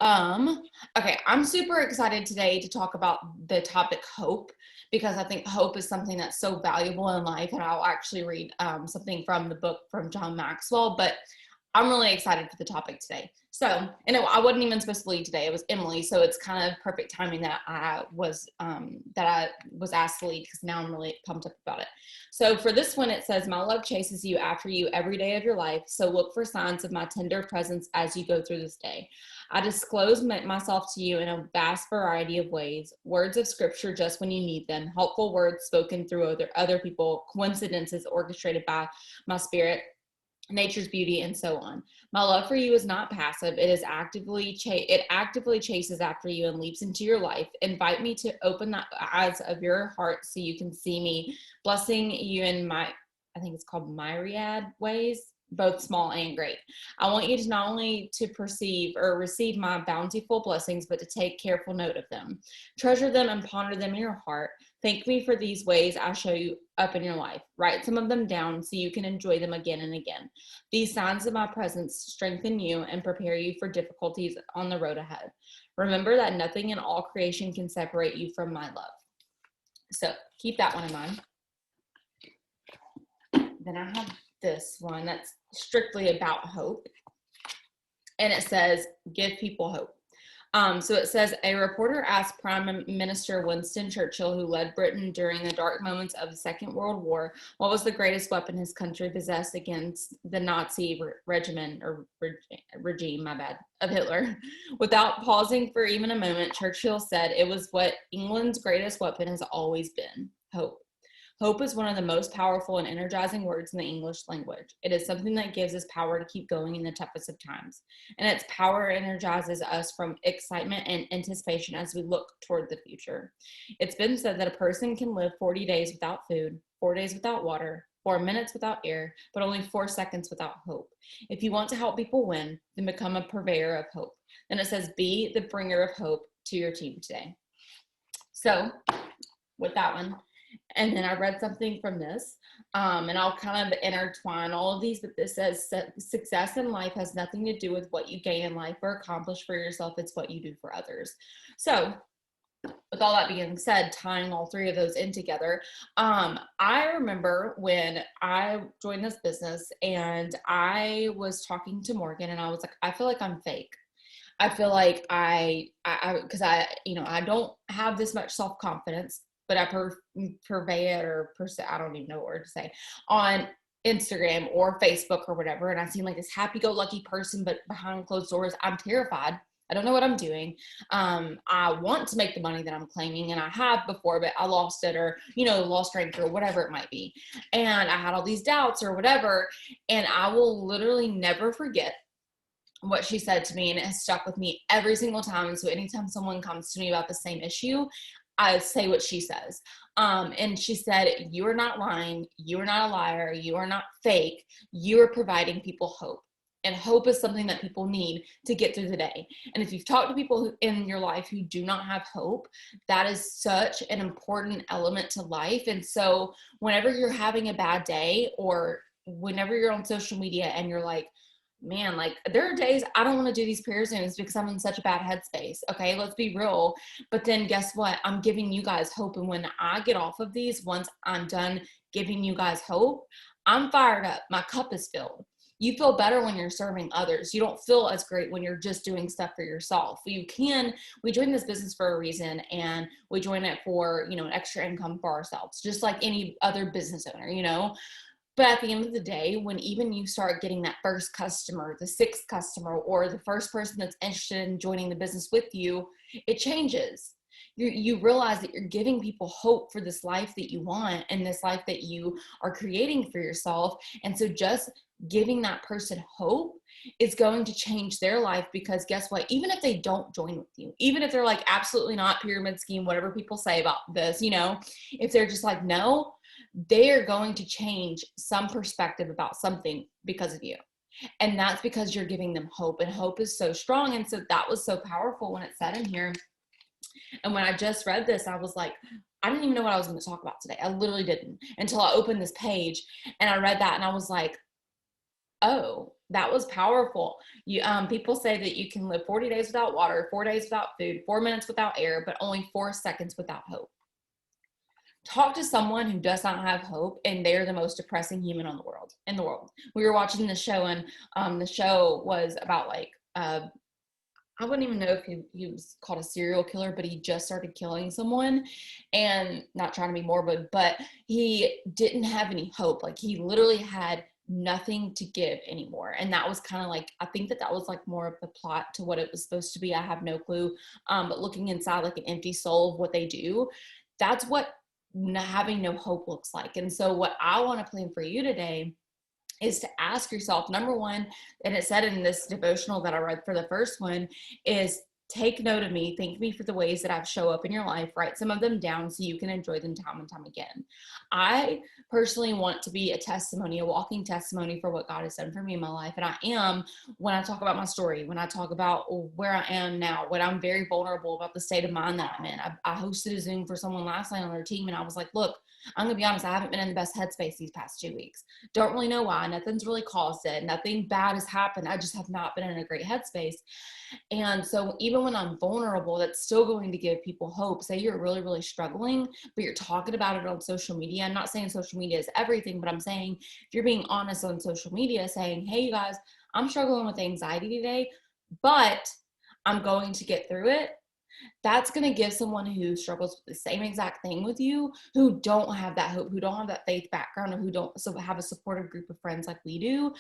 Okay, I'm super excited today to talk about the topic hope because I think hope is something that's so valuable in life. And I'll actually read something from the book from John Maxwell, but I'm really excited for the topic today. So, and I wasn't even supposed to lead today. It was Emily, so it's kind of perfect timing that I was asked to lead because now I'm really pumped up about it. So for this one, it says, "My love chases you after you every day of your life. So look for signs of my tender presence as you go through this day. I disclose myself to you in a vast variety of ways, words of scripture just when you need them, helpful words spoken through other people, coincidences orchestrated by my spirit, nature's beauty, and so on. My love for you is not passive. It actively chases after you and leaps into your life. Invite me to open the eyes of your heart so you can see me, blessing you in I think it's called myriad ways, both small and great. I want you to not only to perceive or receive my bountiful blessings, but to take careful note of them. Treasure them and ponder them in your heart. Thank me for these ways I show you up in your life. Write some of them down so you can enjoy them again and again. These signs of my presence strengthen you and prepare you for difficulties on the road ahead. Remember that nothing in all creation can separate you from my love." So keep that one in mind. Then I have this one that's strictly about hope. And it says, "Give people hope." So it says, a reporter asked Prime Minister Winston Churchill, who led Britain during the dark moments of the Second World War, what was the greatest weapon his country possessed against the Nazi regime of Hitler. Without pausing for even a moment, Churchill said it was what England's greatest weapon has always been: hope. Hope is one of the most powerful and energizing words in the English language. It is something that gives us power to keep going in the toughest of times. And its power energizes us from excitement and anticipation as we look toward the future. It's been said that a person can live 40 days without food, 4 days without water, 4 minutes without air, but only 4 seconds without hope. If you want to help people win, then become a purveyor of hope. Then it says, be the bringer of hope to your team today. So with that one, and then I read something from this, and I'll kind of intertwine all of these, but this says, success in life has nothing to do with what you gain in life or accomplish for yourself. It's what you do for others. So with all that being said, tying all three of those in together, I remember when I joined this business and I was talking to Morgan and I was like, I feel like I'm fake. I feel like because I don't have this much self-confidence, but I purvey it I don't even know what word to say, on Instagram or Facebook or whatever. And I seem like this happy-go-lucky person, but behind closed doors, I'm terrified. I don't know what I'm doing. I want to make the money that I'm claiming, and I have before, but I lost it, or, lost strength or whatever it might be. And I had all these doubts or whatever. And I will literally never forget what she said to me, and it has stuck with me every single time. And so anytime someone comes to me about the same issue, I say what she says. And she said, "You are not lying. You are not a liar. You are not fake. You are providing people hope. And hope is something that people need to get through the day. And if you've talked to people in your life who do not have hope, that is such an important element to life. And so whenever you're having a bad day, or whenever you're on social media and you're like, man, like, there are days I don't want to do these prayer Zooms because I'm in such a bad headspace. Okay, let's be real. But then guess what? I'm giving you guys hope. And when I get off of these, once I'm done giving you guys hope, I'm fired up. My cup is filled. You feel better when you're serving others. You don't feel as great when you're just doing stuff for yourself. We joined this business for a reason, and we join it for, an extra income for ourselves, just like any other business owner, But at the end of the day, when even you start getting that first customer, the sixth customer, or the first person that's interested in joining the business with you, it changes. You realize that you're giving people hope for this life that you want and this life that you are creating for yourself. And so just giving that person hope is going to change their life, because guess what? Even if they don't join with you, even if they're like, absolutely not, pyramid scheme, whatever people say about this, if they're just like, no, they are going to change some perspective about something because of you. And that's because you're giving them hope, and hope is so strong. And so that was so powerful when it said in here. And when I just read this, I was like, I didn't even know what I was going to talk about today. I literally didn't, until I opened this page and I read that, and I was like, oh, That was powerful. People say that you can live 40 days without water, 4 days without food, 4 minutes without air, but only 4 seconds without hope. Talk to someone who does not have hope, and they're the most depressing human in the world. We were watching the show, and the show was about like I wouldn't even know if he was called a serial killer, but he just started killing someone, and not trying to be morbid, but he didn't have any hope. Like, he literally had nothing to give anymore. And that was kind of like, I think that was like more of the plot to what it was supposed to be. I have no clue. But looking inside like an empty soul of what they do, that's what having no hope looks like. And so what I want to plan for you today is to ask yourself, number one, and it said in this devotional that I read for the first one, is take note of me, thank me for the ways that I've show up in your life, write some of them down so you can enjoy them time and time again. I personally want to be a testimony, a walking testimony for what God has done for me in my life. And I am, when I talk about my story, when I talk about where I am now, when I'm very vulnerable about the state of mind that I'm in. I hosted a Zoom for someone last night on their team, and I was like, look, I'm going to be honest, I haven't been in the best headspace these past 2 weeks. Don't really know why. Nothing's really caused it. Nothing bad has happened. I just have not been in a great headspace. And so even when I'm vulnerable, that's still going to give people hope. Say you're really, really struggling, but you're talking about it on social media. I'm not saying social media is everything, but I'm saying if you're being honest on social media, saying, hey, you guys, I'm struggling with anxiety today, but I'm going to get through it. That's going to give someone who struggles with the same exact thing with you, who don't have that hope, who don't have that faith background, or who don't have a supportive group of friends like we do.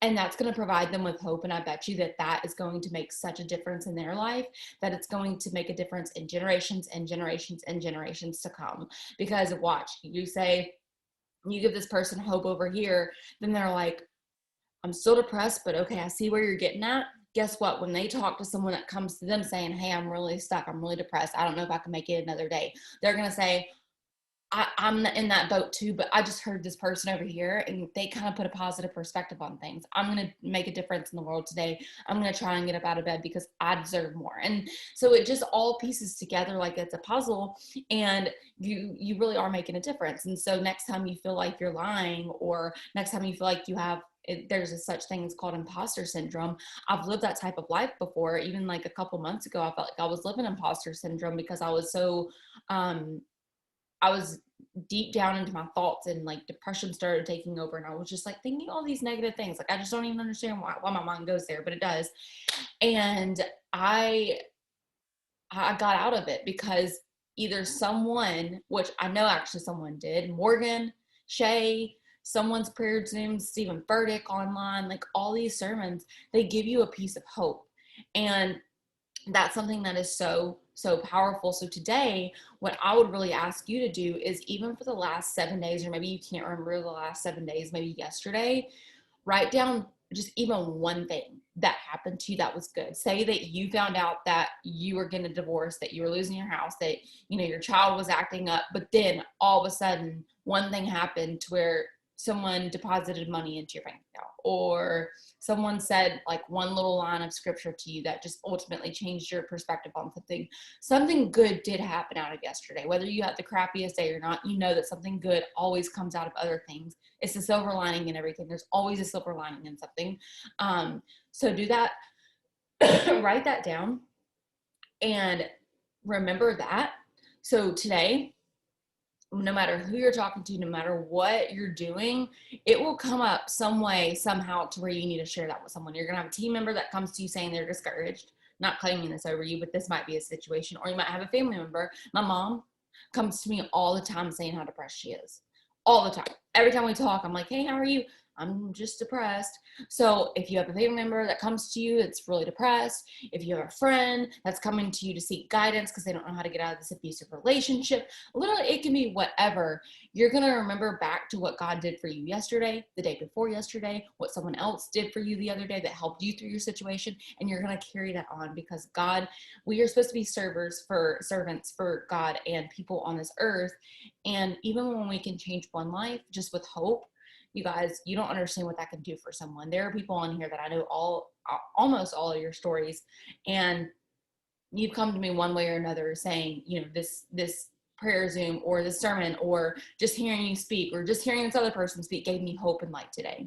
And that's going to provide them with hope. And I bet you that is going to make such a difference in their life, that it's going to make a difference in generations and generations and generations to come. Because watch, you say, you give this person hope over here, then they're like, I'm still depressed, but okay, I see where you're getting at. Guess what? When they talk to someone that comes to them saying, hey, I'm really stuck, I'm really depressed, I don't know if I can make it another day, they're going to say, I'm in that boat too, but I just heard this person over here and they kind of put a positive perspective on things. I'm going to make a difference in the world today. I'm going to try and get up out of bed because I deserve more. And so it just all pieces together like it's a puzzle, and you really are making a difference. And so next time you feel like you're lying, or next time you feel like there's a such thing as called imposter syndrome. I've lived that type of life before. Even like a couple months ago, I felt like I was living imposter syndrome because I was so, I was deep down into my thoughts, and like depression started taking over, and I was just like thinking all these negative things. Like, I just don't even understand why my mind goes there, but it does. And I got out of it because either someone, which I know actually someone did, Morgan, Shay, someone's prayer Zoom, Stephen Furtick online, like all these sermons, they give you a piece of hope. And that's something that is so powerful. So today, what I would really ask you to do is, even for the last 7 days, or maybe you can't remember the last 7 days, maybe yesterday, write down just even one thing that happened to you that was good. Say that you found out that you were getting a divorce, that you were losing your house, that, your child was acting up, but then all of a sudden one thing happened to where someone deposited money into your bank account, or someone said like one little line of scripture to you that just ultimately changed your perspective on something. Something good did happen out of yesterday. Whether you had the crappiest day or not, you know that something good always comes out of other things. It's the silver lining in everything. There's always a silver lining in something. So do that. Write that down and remember that. So today, no matter who you're talking to, no matter what you're doing, it will come up some way, somehow, to where you need to share that with someone. You're going to have a team member that comes to you saying they're discouraged, not claiming this over you, but this might be a situation. Or you might have a family member. My mom comes to me all the time saying how depressed she is. All the time. Every time we talk, I'm like, hey, how are you? I'm just depressed. So if you have a family member that comes to you that's really depressed, if you have a friend that's coming to you to seek guidance because they don't know how to get out of this abusive relationship, literally it can be whatever. You're going to remember back to what God did for you yesterday, the day before yesterday, what someone else did for you the other day that helped you through your situation, and you're going to carry that on, because God, we are supposed to be servants for God and people on this earth. And even when we can change one life just with hope, you guys, you don't understand what that can do for someone. There are people on here that I know almost all of your stories, and you've come to me one way or another saying, this prayer Zoom or this sermon or just hearing you speak or just hearing this other person speak gave me hope and light today.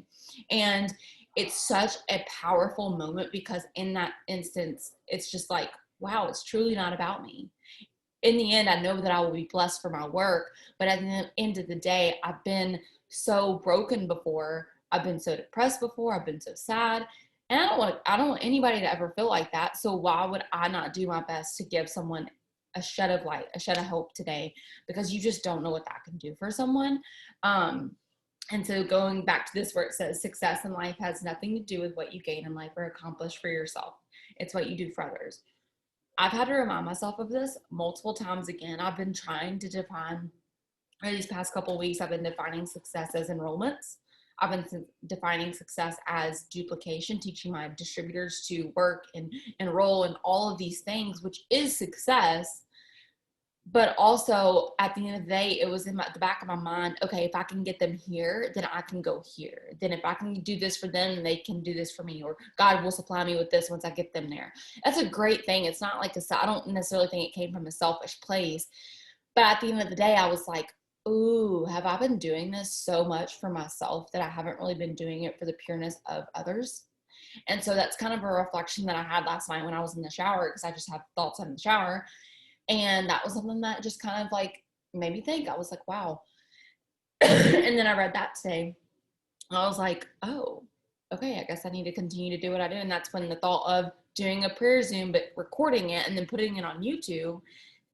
And it's such a powerful moment, because in that instance, it's just like, wow, it's truly not about me. In the end, I know that I will be blessed for my work, but at the end of the day, I've been so broken before. I've been so depressed before. I've been so sad. And I don't want anybody to ever feel like that. So why would I not do my best to give someone a shed of light, a shed of hope today? Because you just don't know what that can do for someone. Um, and so going back to this, where it says success in life has nothing to do with what you gain in life or accomplish for yourself. It's what you do for others. I've had to remind myself of this multiple times again. I've been trying to define, or these past couple of weeks, I've been defining success as enrollments. I've been defining success as duplication, teaching my distributors to work and enroll and all of these things, which is success. But also at the end of the day, it was in the back of my mind, okay, if I can get them here, then I can go here. Then if I can do this for them, they can do this for me, or God will supply me with this once I get them there. That's a great thing. It's not like I don't necessarily think it came from a selfish place. But at the end of the day, I was like, ooh, have I been doing this so much for myself that I haven't really been doing it for the pureness of others? And so that's kind of a reflection that I had last night when I was in the shower, because I just had thoughts in the shower. And that was something that just kind of like made me think. I was like, wow. And then I read that today. I was like, oh, okay, I guess I need to continue to do what I do. And that's when the thought of doing a prayer Zoom, but recording it and then putting it on YouTube,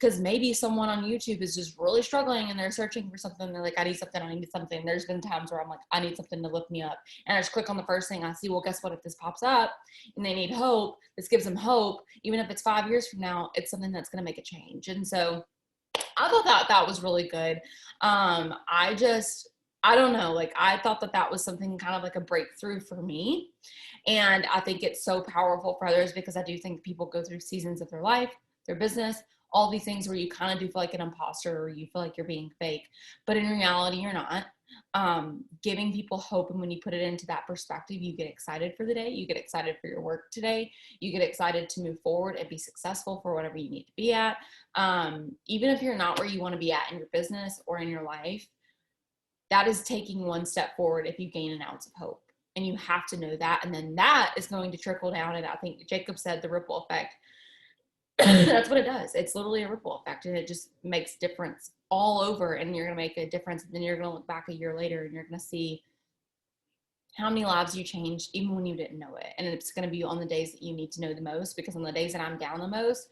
because maybe someone on YouTube is just really struggling and they're searching for something. They're like, I need something, I need something. There's been times where I'm like, I need something to lift me up. And I just click on the first thing I see. Well, guess what? If this pops up and they need hope, this gives them hope. Even if it's 5 years from now, it's something that's going to make a change. And so I thought that was really good. I don't know, like I thought that was something kind of like a breakthrough for me. And I think it's so powerful for others, because I do think people go through seasons of their life, their business, all these things where you kind of do feel like an imposter, or you feel like you're being fake, but in reality, you're not. Giving people hope. And when you put it into that perspective, you get excited for the day. You get excited for your work today. You get excited to move forward and be successful for whatever you need to be at. Even if you're not where you want to be at in your business or in your life, that is taking one step forward if you gain an ounce of hope. And you have to know that. And then that is going to trickle down. And I think Jacob said the ripple effect. That's what it does. It's literally a ripple effect, and it just makes difference all over. And you're going to make a difference. And then you're going to look back a year later and you're going to see how many lives you changed, even when you didn't know it. And it's going to be on the days that you need to know the most, because on the days that I'm down the most,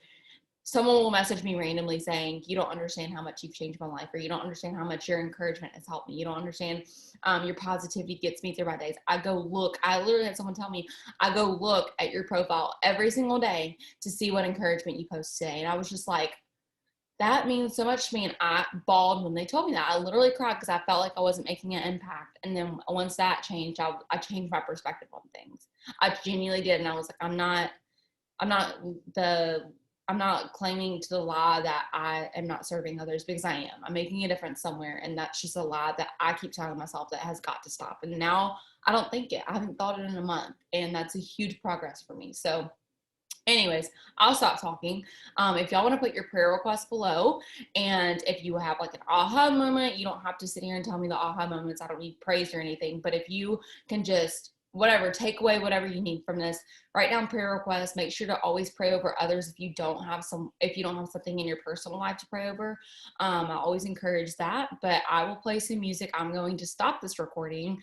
someone will message me randomly saying, you don't understand how much you've changed my life, or you don't understand how much your encouragement has helped me. You don't understand, your positivity gets me through my days. I literally had someone tell me, I go look at your profile every single day to see what encouragement you post today. And I was just like, that means so much to me. And I bawled when they told me that. I literally cried, because I felt like I wasn't making an impact. And then once that changed, I changed my perspective on things. I genuinely did. And I was like, I'm not claiming to the lie that I am not serving others, because I am. I'm making a difference somewhere. And that's just a lie that I keep telling myself that has got to stop. And now I don't think it. I haven't thought it in a month. And that's a huge progress for me. So anyways, I'll stop talking. If y'all want to put your prayer requests below, and if you have like an aha moment, you don't have to sit here and tell me the aha moments. I don't need praise or anything, but if you can just take away whatever you need from this, write down prayer requests. Make sure to always pray over others if you don't have something in your personal life to pray over. I always encourage that. But I will play some music. I'm going to stop this recording.